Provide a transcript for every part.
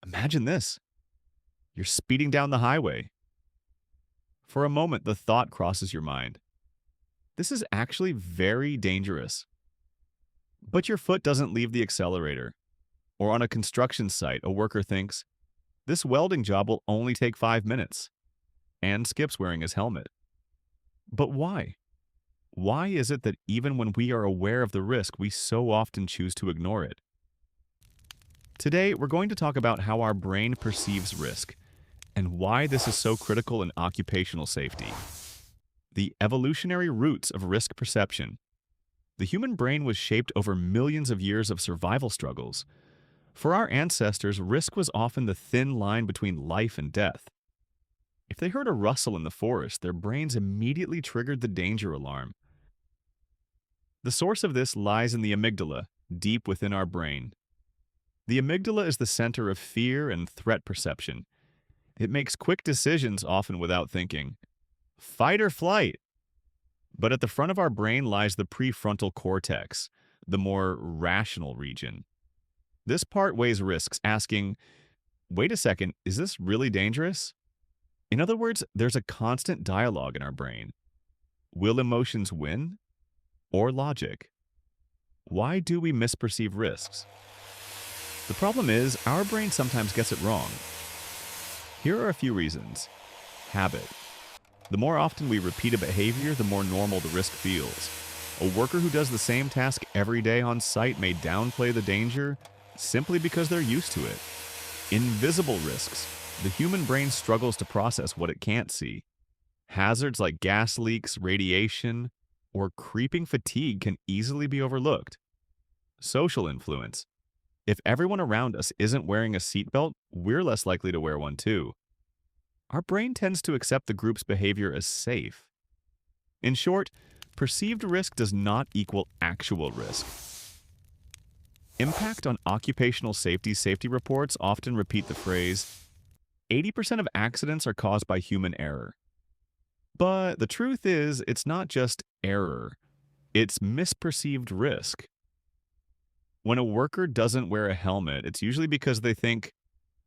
Imagine this. You're speeding down the highway. For a moment, the thought crosses your mind. This is actually very dangerous. But your foot doesn't leave the accelerator. Or on a construction site, a worker thinks, this welding job will only take 5 minutes, and skips wearing his helmet. But why? Why is it that even when we are aware of the risk, we so often choose to ignore it? Today, we're going to talk about how our brain perceives risk and why this is so critical in occupational safety. The evolutionary roots of risk perception. The human brain was shaped over millions of years of survival struggles. For our ancestors, risk was often the thin line between life and death. If they heard a rustle in the forest, their brains immediately triggered the danger alarm. The source of this lies in the amygdala, deep within our brain. The amygdala is the center of fear and threat perception. It makes quick decisions, often without thinking. Fight or flight. But at the front of our brain lies the prefrontal cortex, the more rational region. This part weighs risks, asking, wait a second, is this really dangerous? In other words, there's a constant dialogue in our brain. Will emotions win? Or logic? Why do we misperceive risks? The problem is, our brain sometimes gets it wrong. Here are a few reasons. Habit. The more often we repeat a behavior, the more normal the risk feels. A worker who does the same task every day on site may downplay the danger simply because they're used to it. Invisible risks. The human brain struggles to process what it can't see. Hazards like gas leaks, radiation, or creeping fatigue can easily be overlooked. Social influence. If everyone around us isn't wearing a seatbelt, we're less likely to wear one too. Our brain tends to accept the group's behavior as safe. In short, perceived risk does not equal actual risk. Impact on occupational safety reports often repeat the phrase, 80% of accidents are caused by human error. But the truth is, it's not just error, it's misperceived risk. When a worker doesn't wear a helmet, it's usually because they think,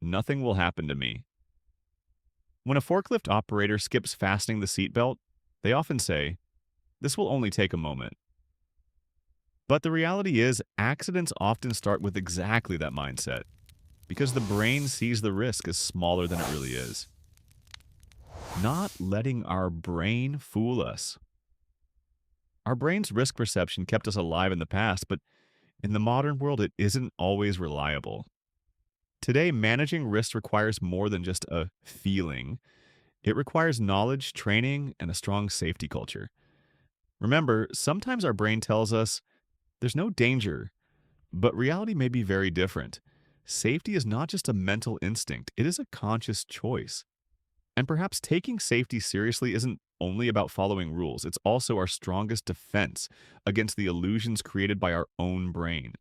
nothing will happen to me. When a forklift operator skips fastening the seatbelt, they often say, this will only take a moment. But the reality is, accidents often start with exactly that mindset, because the brain sees the risk as smaller than it really is. Not letting our brain fool us. Our brain's risk perception kept us alive in the past, but in the modern world, it isn't always reliable. Today, managing risk requires more than just a feeling. It requires knowledge, training, and a strong safety culture. Remember, sometimes our brain tells us there's no danger, but reality may be very different. Safety is not just a mental instinct, it is a conscious choice. And perhaps taking safety seriously isn't only about following rules, it's also our strongest defense against the illusions created by our own brain.